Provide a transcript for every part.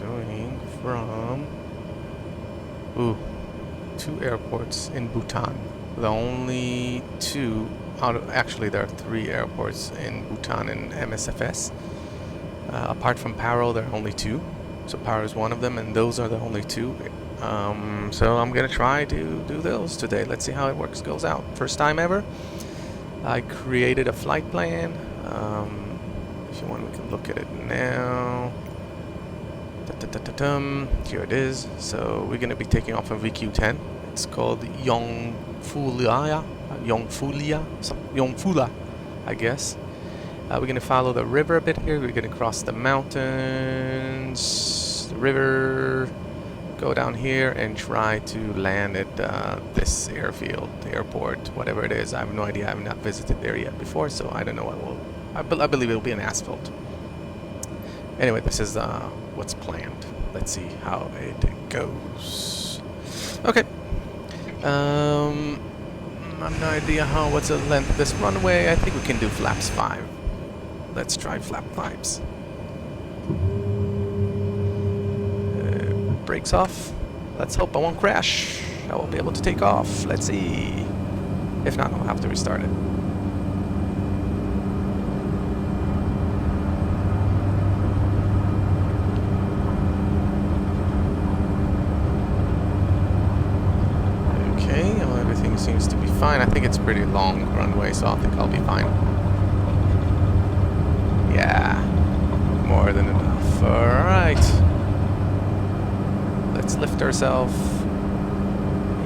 doing from... Ooh, 2 airports in Bhutan. The only 2 out of... Actually, there are 3 airports in Bhutan in MSFS. Apart from Paro, there are only 2. So Paro is one of them, and those are the only 2. So I'm gonna try to do those today. Let's see how it goes out. First time ever. I created a flight plan. If you want, we can look at it now. Here it is. So we're gonna be taking off from VQ10. It's called Yongphulla, I guess. We're gonna follow the river a bit here. We're gonna cross the mountains, the river, go down here, and try to land at this airfield, airport, whatever it is. I have no idea. I have not visited there yet before, so I don't know what will. I believe it will be an asphalt. Anyway, this is what's planned. Let's see how it goes. Okay. I have no idea what's the length of this runway. I think we can do flaps 5. Let's try flap 5s. Brakes off. Let's hope I won't crash. I will be able to take off. Let's see. If not, I'll have to restart it. Okay, well, everything seems to be fine. I think it's a pretty long runway, so I think I'll be fine. Yeah, more than enough. Alright. Let's lift ourselves.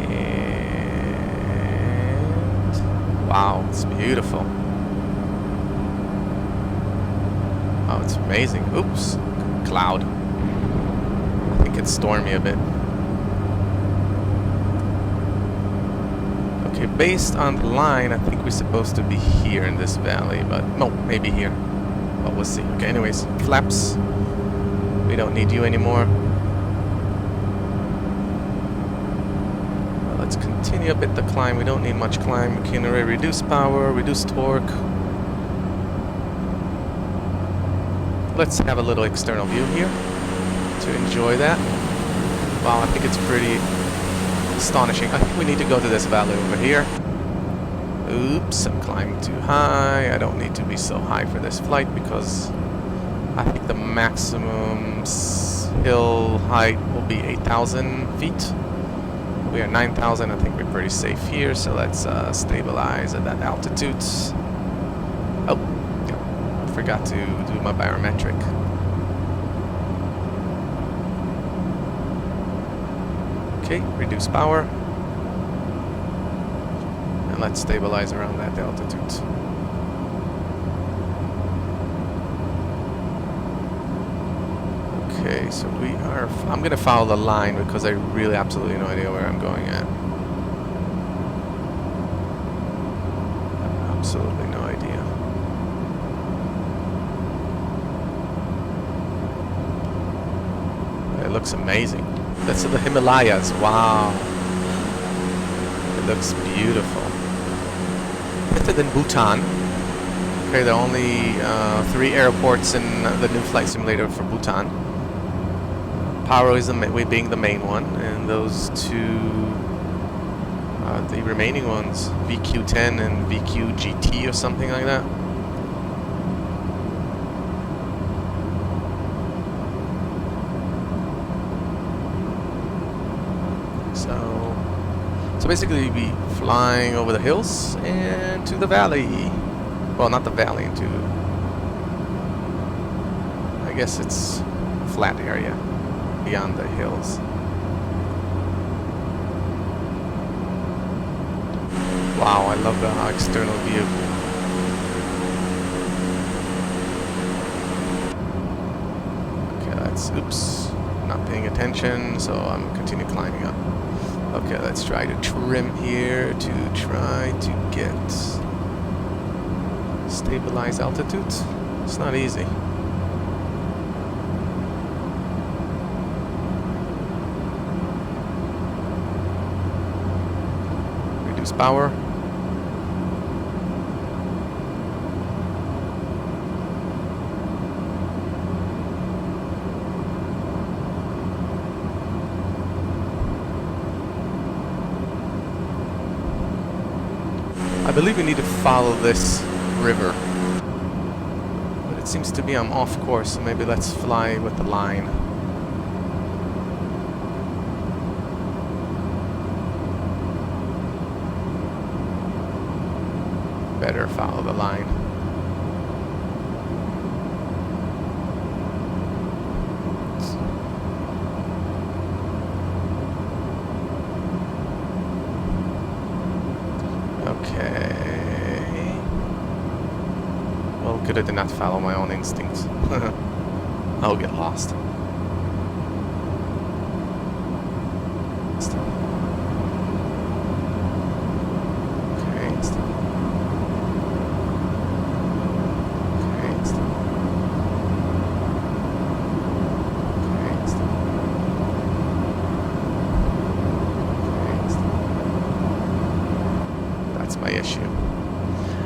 And wow, it's beautiful. Oh, it's amazing. Oops, cloud. I think it's stormy a bit. Okay, based on the line, I think we're supposed to be here in this valley, but no, maybe here. But we'll see. Okay, anyways, flaps. We don't need you anymore. Well, let's continue a bit the climb. We don't need much climb. We can already reduce power, reduce torque. Let's have a little external view here to enjoy that. Wow, I think it's pretty astonishing. I think we need to go to this valley over here. Oops, I'm climbing too high. I don't need to be so high for this flight because I think the maximum hill height will be 8,000 feet. We are 9,000. I think we're pretty safe here, so let's stabilize at that altitude. Oh, yeah, I forgot to do my barometric. Okay, reduce power. And let's stabilize around that altitude. Okay, so we are... I'm going to follow the line because I really absolutely no idea where I'm going at. Absolutely no idea. It looks amazing. That's the Himalayas. Wow. It looks beautiful. Better than Bhutan. Okay, there are only 3 airports in the new flight simulator for Bhutan. Paro is being the main one, and those 2 are the remaining ones. VQ10 and VQ GT or something like that. So basically we'll be flying over the hills and to the valley. Well, not the valley, into... I guess it's a flat area beyond the hills. Wow, I love the external view. Okay, that's... Oops. Not paying attention, so I'm continue climbing up. Okay, let's try to trim here to try to get stabilized altitude. It's not easy. Reduce power. believe we need to follow this river. But it seems to be I'm off course, so maybe let's fly with the line. Better follow the line. Okay. Well, good I did not follow my own instincts. I'll get lost.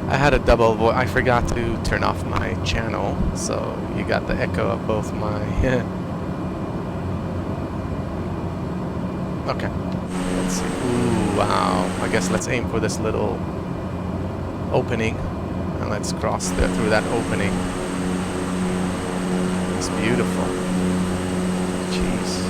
I had a double voice. I forgot to turn off my channel, so you got the echo of both my... Okay. Let's see. Ooh, wow. I guess let's aim for this little opening, and let's cross through that opening. It's beautiful. Jeez.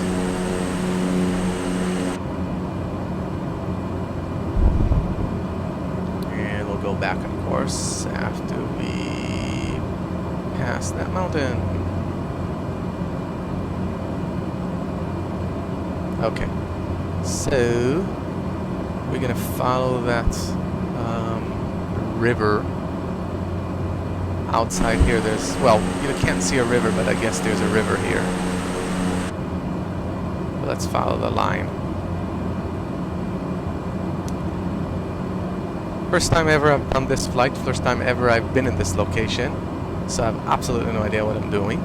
Go back, of course, after we pass that mountain. Okay, so we're gonna follow that river. Outside here there's, well, you can't see a river, but I guess there's a river here. Let's follow the line. First time ever I've done this flight, first time ever I've been in this location, so I have absolutely no idea what I'm doing.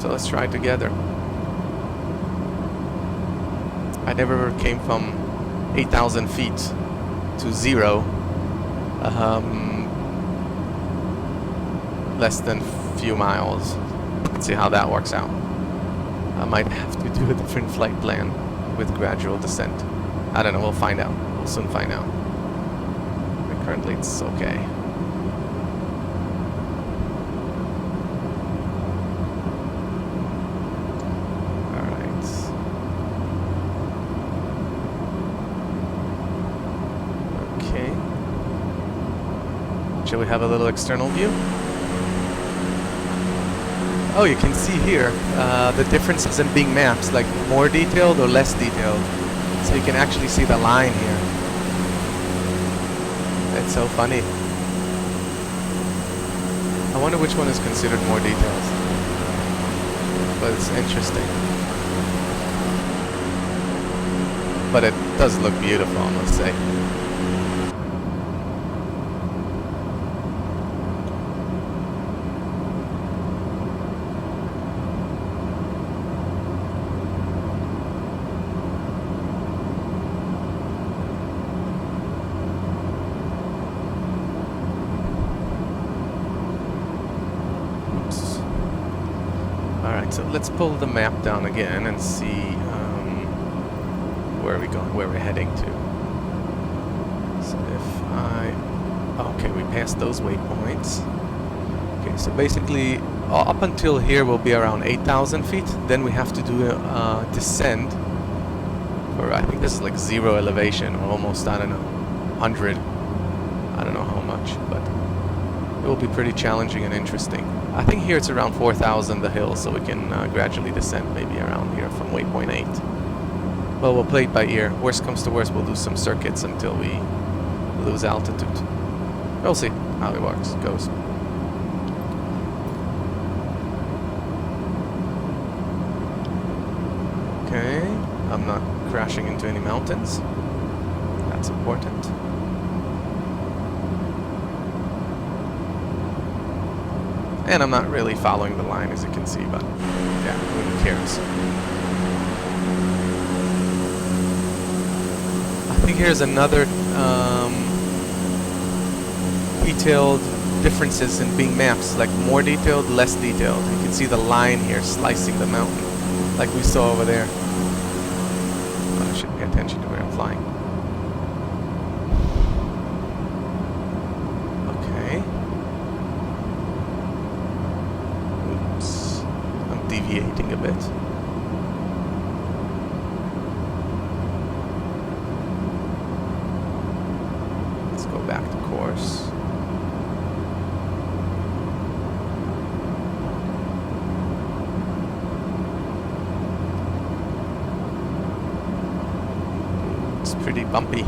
So let's try it together. I never came from 8,000 feet to zero, less than a few miles. Let's see how that works out. I might have to do a different flight plan with gradual descent. I don't know, we'll find out. We'll soon find out. Currently it's okay. Alright. Okay. Shall we have a little external view? Oh, you can see here the differences in Bing Maps, like more detailed or less detailed. So you can actually see the line here. It's so funny. I wonder which one is considered more detailed. But it's interesting. But it does look beautiful, I must say. So let's pull the map down again and see where we're going, where we're heading to. So if okay, we passed those waypoints. Okay, so basically up until here will be around 8,000 feet. Then we have to do a descent for, I think this is like 0 elevation, or almost, I don't know, 100. I don't know how much, but it will be pretty challenging and interesting. I think here it's around 4,000 the hill, so we can gradually descend maybe around here from waypoint 8. Well, we'll play it by ear. Worst comes to worst, we'll do some circuits until we lose altitude. We'll see how it goes. Okay, I'm not crashing into any mountains. That's important. And I'm not really following the line, as you can see, but yeah, who cares? I think here's another detailed differences in Bing Maps, like more detailed, less detailed. You can see the line here slicing the mountain, like we saw over there. But I should pay attention to where I'm flying. Okay. Oops. I'm deviating a bit. Let's go back to course. It's pretty bumpy.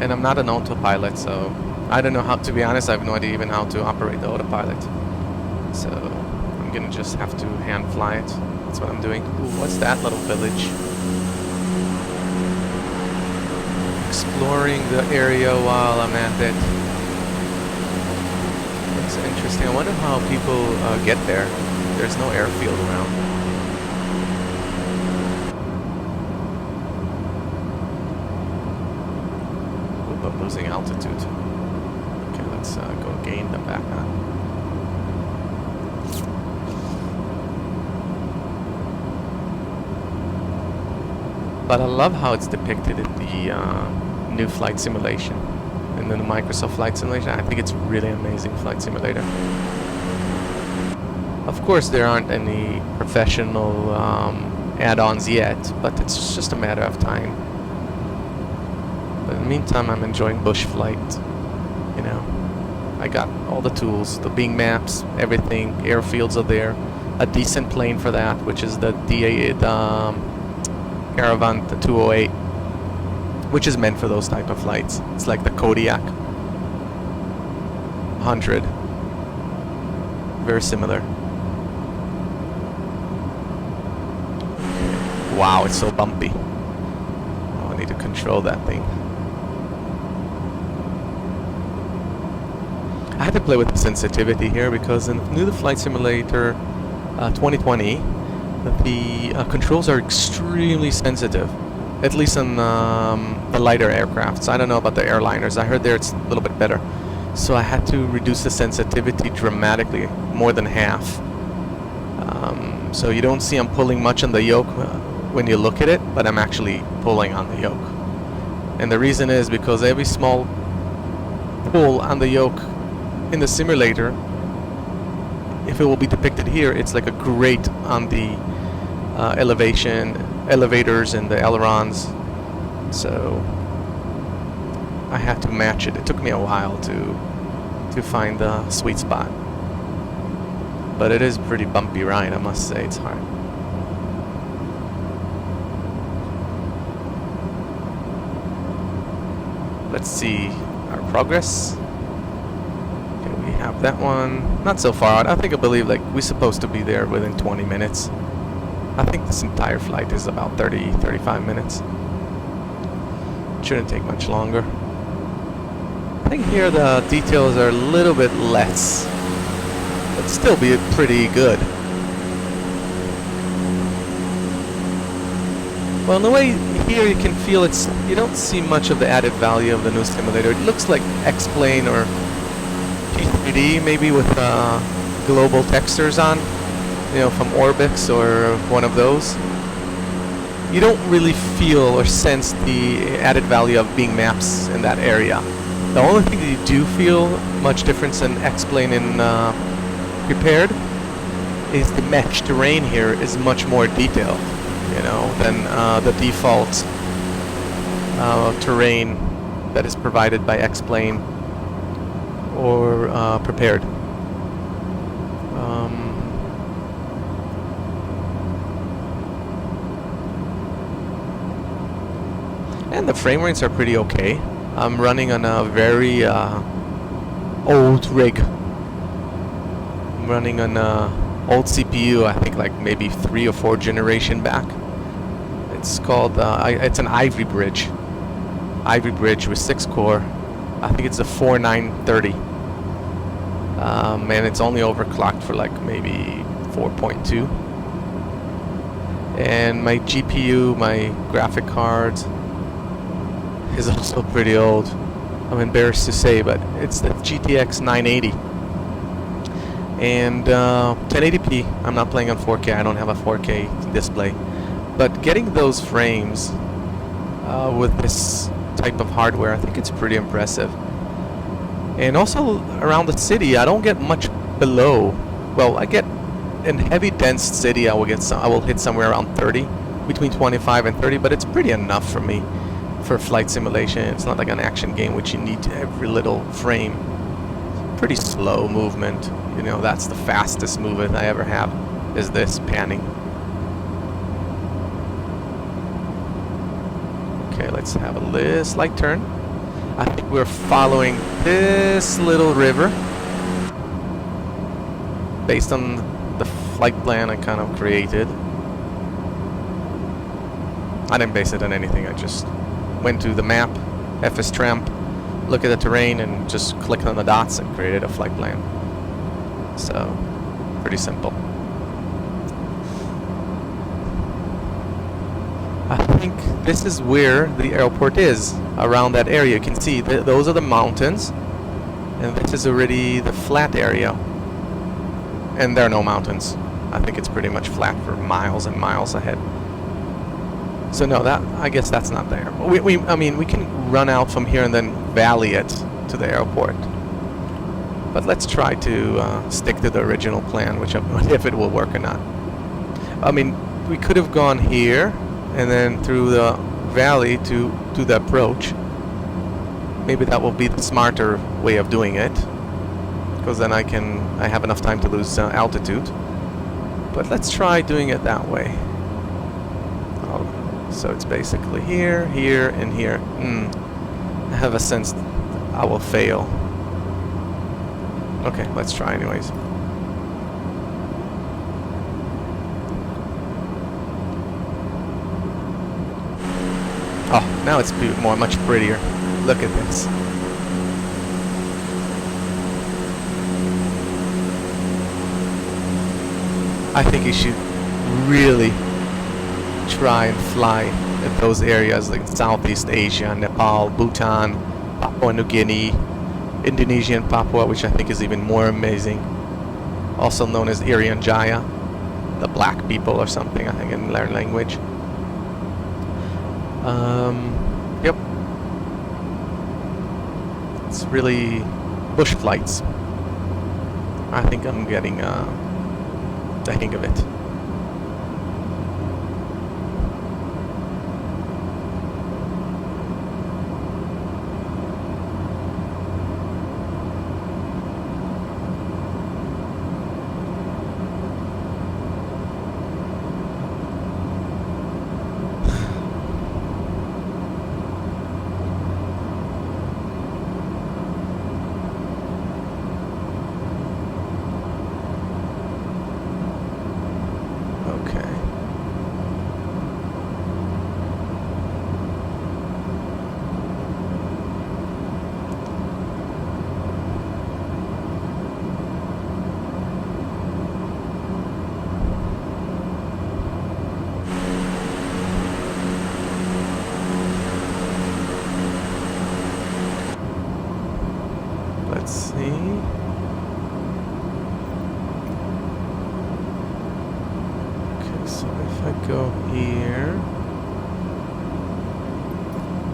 And I'm not an autopilot, so I don't know how, to be honest, I have no idea even how to operate the autopilot. So I'm gonna just have to hand fly it. That's what I'm doing. Ooh, what's that little village? Exploring the area while I'm at it. It's interesting. I wonder how people get there. There's no airfield around. I'm losing altitude. Okay, let's go gain them back on. But I love how it's depicted in the new flight simulation. And then the Microsoft Flight Simulation. I think it's really amazing flight simulator. Of course, there aren't any professional add-ons yet, but it's just a matter of time. But in the meantime, I'm enjoying bush flight. You know, I got all the tools, the Bing maps, everything. Airfields are there. A decent plane for that, which is the Caravan, the 208, which is meant for those type of flights. It's like the Kodiak 100. Very similar. Wow, it's so bumpy. Oh, I need to control that thing. I had to play with the sensitivity here because in the new Flight Simulator 2020, the controls are extremely sensitive, at least on the lighter aircrafts. I don't know about the airliners. I heard there it's a little bit better. So I had to reduce the sensitivity dramatically, more than half. So you don't see I'm pulling much on the yoke when you look at it, but I'm actually pulling on the yoke. And the reason is because every small pull on the yoke in the simulator, if it will be depicted here, it's like a grate on the elevators and the ailerons. So I had to match it. It took me a while to find the sweet spot. But it is a pretty bumpy ride, I must say. It's hard. Let's see our progress. Okay, we have that one. Not so far out. I believe like we're supposed to be there within 20 minutes. I think this entire flight is about 35 minutes. Shouldn't take much longer. I think here the details are a little bit less, but still be pretty good. Well, in a way, here you can feel you don't see much of the added value of the new simulator. It looks like X-Plane or P3D, maybe with global textures on, you know, from Orbix or one of those. You don't really feel or sense the added value of Bing maps in that area. The only thing that you do feel much difference than X-Plane in Prepared is the mesh terrain here is much more detailed, you know, than the default terrain that is provided by X-Plane or Prepared. And the frame rates are pretty okay. I'm running on a very old rig. I'm running on old CPU, I think like maybe 3 or 4 generation back. It's called, it's an Ivory Bridge. Ivory Bridge with 6 core. I think it's a 4930. And it's only overclocked for like maybe 4.2. And my GPU, my graphic card, is also pretty old. I'm embarrassed to say, but it's the GTX 980. And 1080p. I'm not playing on 4K. I don't have a 4K display. But getting those frames with this type of hardware. I think it's pretty impressive. And also around the city, I don't get much below. Well, I get in heavy dense city, I will hit somewhere around 30, between 25 and 30, but it's pretty enough for me for flight simulation. It's not like an action game which you need every little frame. Pretty slow movement. You know, that's the fastest movement I ever have, is this panning. Okay, let's have a slight turn. I think we're following this little river based on the flight plan I kind of created. I didn't base it on anything. I just went to the map, FS Tramp, look at the terrain, and just clicked on the dots and created a flight plan. So, pretty simple. I think this is where the airport is, around that area. You can see those are the mountains, and this is already the flat area. And there are no mountains. I think it's pretty much flat for miles and miles ahead. So no, I guess that's not there. I mean, we can run out from here and then valley it to the airport. But let's try to stick to the original plan, which if it will work or not. I mean, we could have gone here and then through the valley to the approach. Maybe that will be the smarter way of doing it, because then I have enough time to lose altitude. But let's try doing it that way. So it's basically here, here, and here. I have a sense I will fail. Okay, let's try anyways. Oh, now it's much prettier. Look at this. I think you should really try and fly at those areas like Southeast Asia, Nepal, Bhutan, Papua New Guinea, Indonesia and Papua, which I think is even more amazing. Also known as Irian Jaya, the black people or something, I think, in their language. Yep. It's really bush flights. I think I'm getting the hang of it. Let's see. Okay, so if I go here,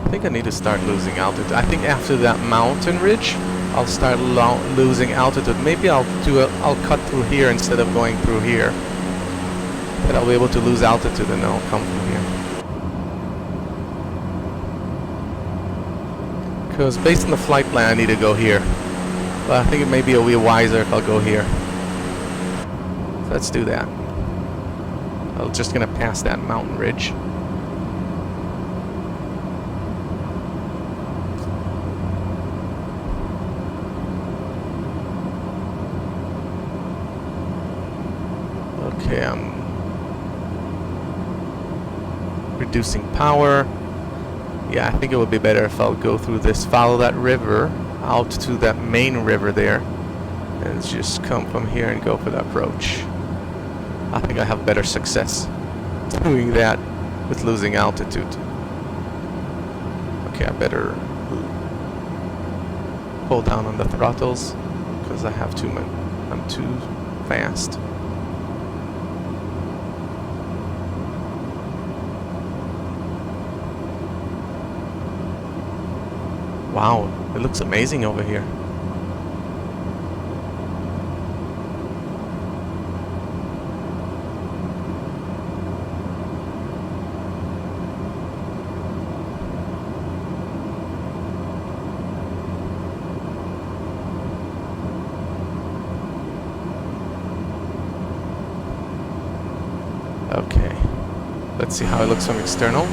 I think I need to start losing altitude. I think after that mountain ridge, I'll start losing altitude. Maybe I'll cut through here instead of going through here. Then I'll be able to lose altitude and then I'll come from here. Because based on the flight plan, I need to go here. But I think it may be a wee wiser if I'll go here. So let's do that. I'm just gonna pass that mountain ridge. Okay, I'm reducing power. Yeah, I think it would be better if I'll go through this, follow that river out to that main river there, and just come from here and go for the approach. I think I have better success doing that with losing altitude. Okay, I better pull down on the throttles because I have too much. I'm too fast. Wow, it looks amazing over here. Okay, let's see how it looks from external.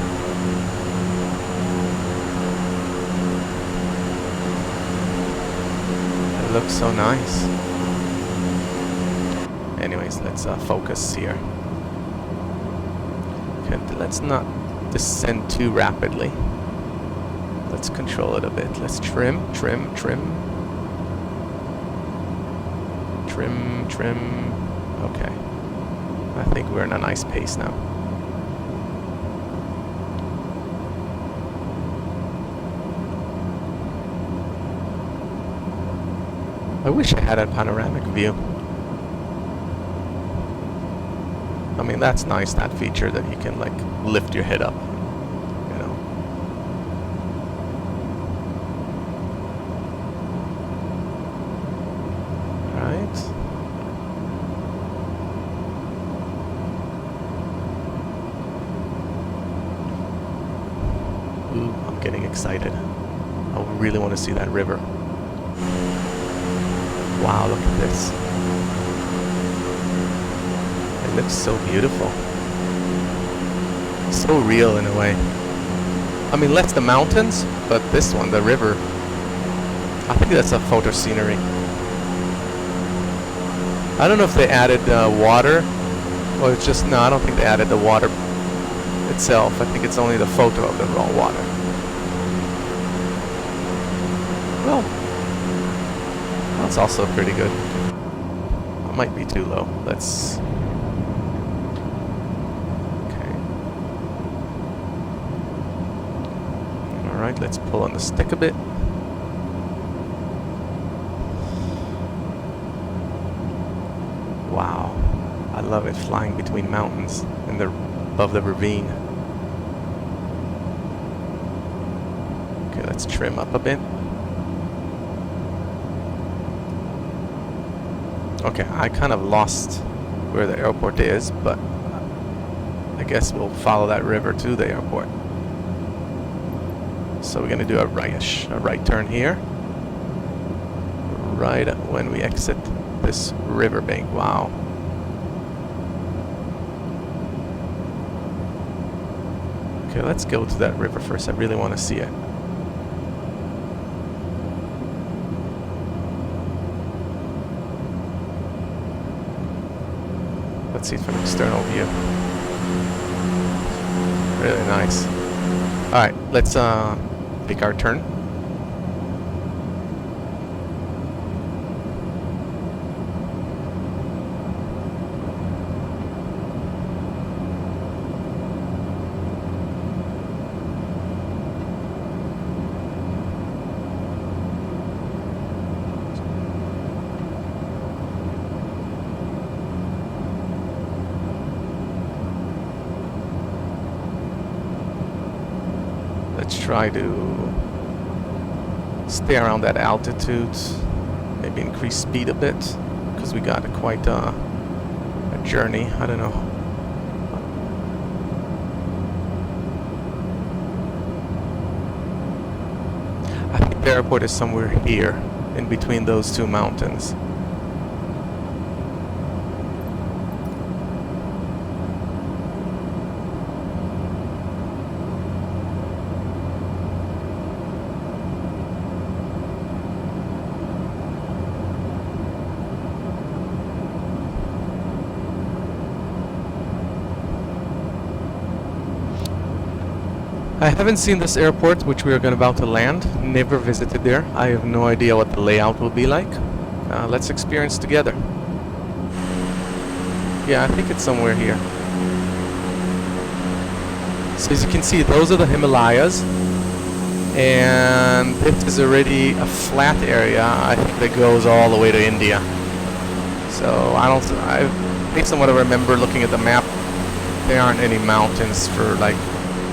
It looks so nice. Anyways, let's focus here. Okay, let's not descend too rapidly. Let's control it a bit. Let's trim. Okay. I think we're in a nice pace now. I wish I had a panoramic view. I mean, that's nice, that feature that you can like lift your head up, you know. Right. Ooh, I'm getting excited. I really want to see that river. Wow, look at this. It looks so beautiful. So real in a way. I mean, less the mountains, but this one, the river, I think that's a photo scenery. I don't know if they added water, or it's just, no, I don't think they added the water itself. I think it's only the photo of the raw water. Well, that's also pretty good. It might be too low. Let's... Okay. Alright, let's pull on the stick a bit. Wow. I love it flying between mountains and above the ravine. Okay, let's trim up a bit. Okay, I kind of lost where the airport is, but I guess we'll follow that river to the airport. So we're gonna do a right turn here. Right when we exit this riverbank. Wow. Okay, let's go to that river first. I really want to see it. Let's see it from external view. Really nice. Alright, let's pick our turn. Let's try to stay around that altitude, maybe increase speed a bit, because we got quite a journey. I don't know. I think the airport is somewhere here, in between those two mountains. I haven't seen this airport, which we are about to land. Never visited there. I have no idea what the layout will be like. Let's experience together. Yeah, I think it's somewhere here. So as you can see, those are the Himalayas. And this is already a flat area, I think, that goes all the way to India. So based on what I remember looking at the map, there aren't any mountains for like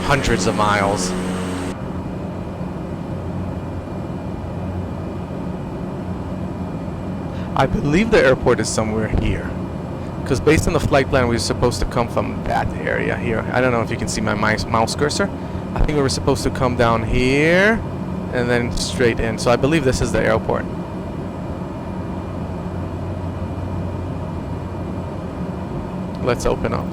hundreds of miles. I believe the airport is somewhere here. Because based on the flight plan, we were supposed to come from that area here. I don't know if you can see my mouse cursor. I think we were supposed to come down here and then straight in. So I believe this is the airport. Let's open up.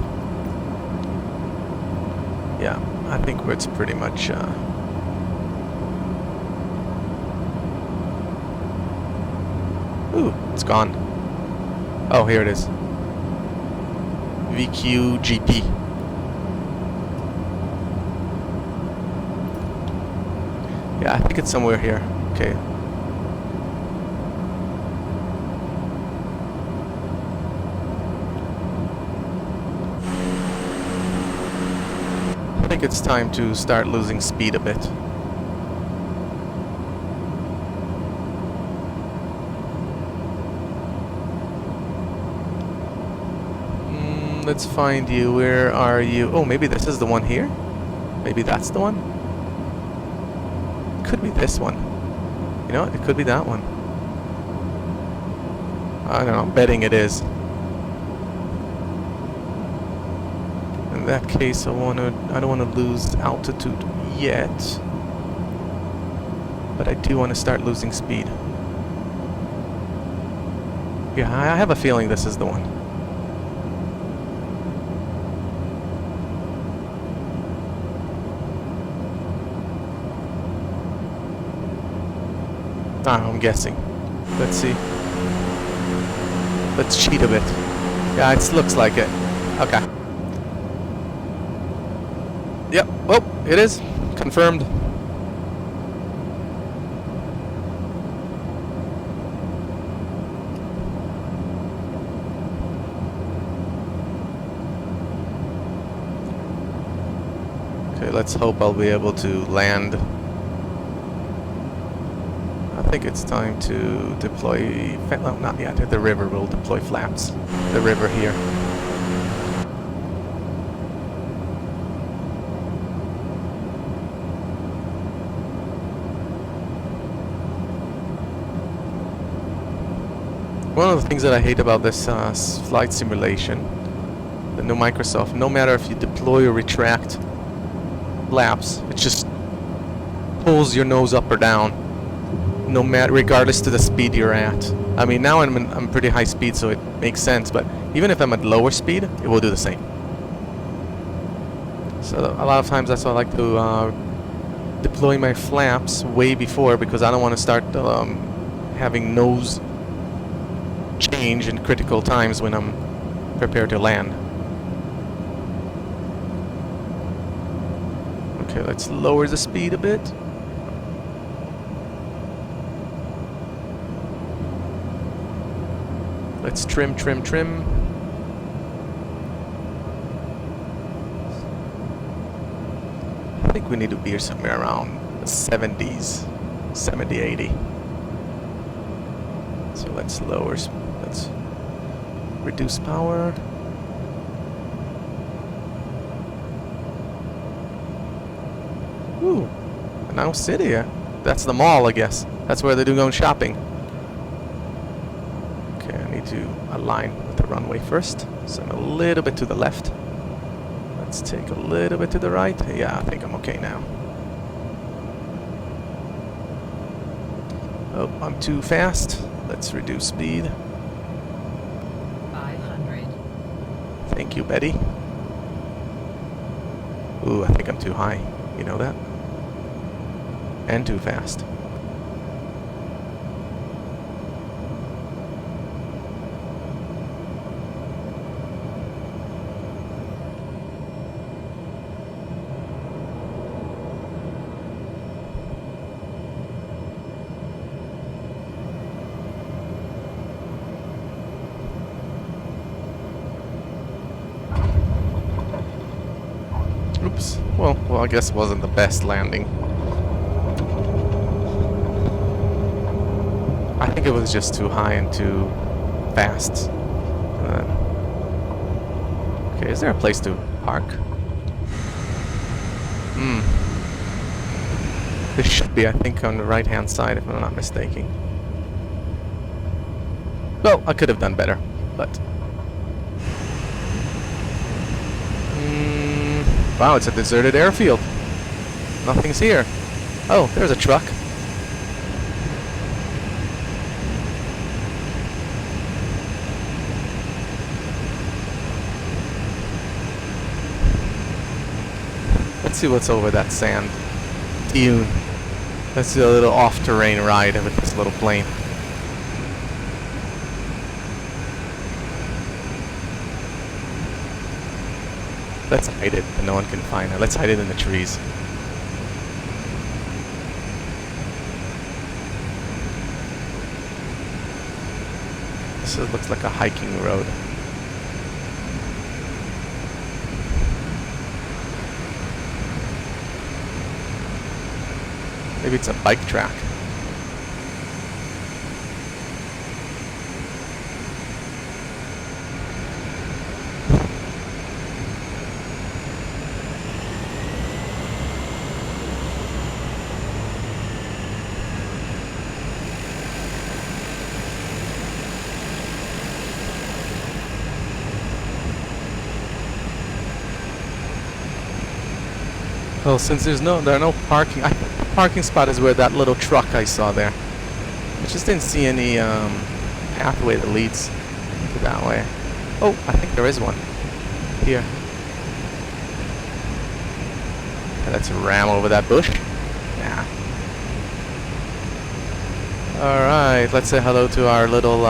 Yeah, I think it's pretty much... Ooh, it's gone. Oh, here it is. VQGP. Yeah, I think it's somewhere here. Okay. I think it's time to start losing speed a bit. Let's find you. Where are you? Oh, maybe this is the one here? Maybe that's the one? Could be this one. You know what? It could be that one. I don't know. I'm betting it is. In that case, I don't want to lose altitude yet. But I do want to start losing speed. Yeah, I have a feeling this is the one. I'm guessing. Let's see. Let's cheat a bit. Yeah, it looks like it. Okay. Yep. Oh, it is. Confirmed. Okay, let's hope I'll be able to land. I think it's time to deploy... Well, not yet. The river will deploy flaps. The river here. One of the things that I hate about this flight simulation, the new Microsoft, no matter if you deploy or retract flaps, it just pulls your nose up or down. No matter, regardless to the speed you're at. I mean, now I'm pretty high speed, so it makes sense. But even if I'm at lower speed, it will do the same. So a lot of times that's why I like to deploy my flaps way before, because I don't want to start having nose change in critical times when I'm prepared to land. Okay, let's lower the speed a bit. Let's trim. I think we need to be somewhere around the 70s, 70, 80. So let's let's reduce power. Ooh, a now city. That's the mall, I guess. That's where they're going shopping. To align with the runway first, so I'm a little bit to the left. Let's take a little bit to the right. Yeah, I think I'm okay now. Oh, I'm too fast. Let's reduce speed. 500. Thank you, Betty. Ooh, I think I'm too high. You know that? And too fast. Oops. Well, I guess it wasn't the best landing. I think it was just too high and too fast. Okay, is there a place to park? This should be, I think, on the right-hand side, if I'm not mistaken. Well, I could have done better, but... Wow, it's a deserted airfield. Nothing's here. Oh, there's a truck. Let's see what's over that sand dune. Let's do a little off-terrain ride with this little plane. Let's hide it, and no one can find it. Let's hide it in the trees. This looks like a hiking road. Maybe it's a bike track. Well, since there are no parking. Parking spot is where that little truck I saw there. I just didn't see any pathway that leads to that way. Oh, I think there is one here. Okay, let's ram over that bush. Yeah. All right, let's say hello to our little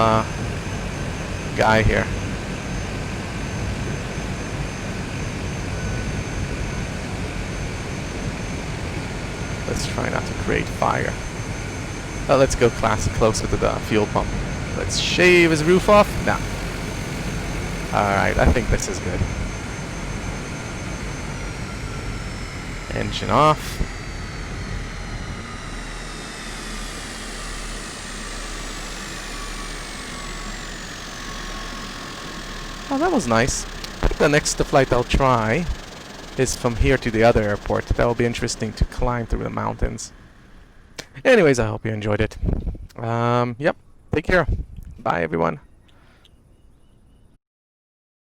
guy here. Let's try not to create fire. Let's go closer to the fuel pump. Let's shave his roof off. Nah. Alright, I think this is good. Engine off. Oh, that was nice. The next flight I'll try is from here to the other airport. That will be interesting to climb through the mountains. Anyways, I hope you enjoyed it. Yep. Take care. Bye, everyone.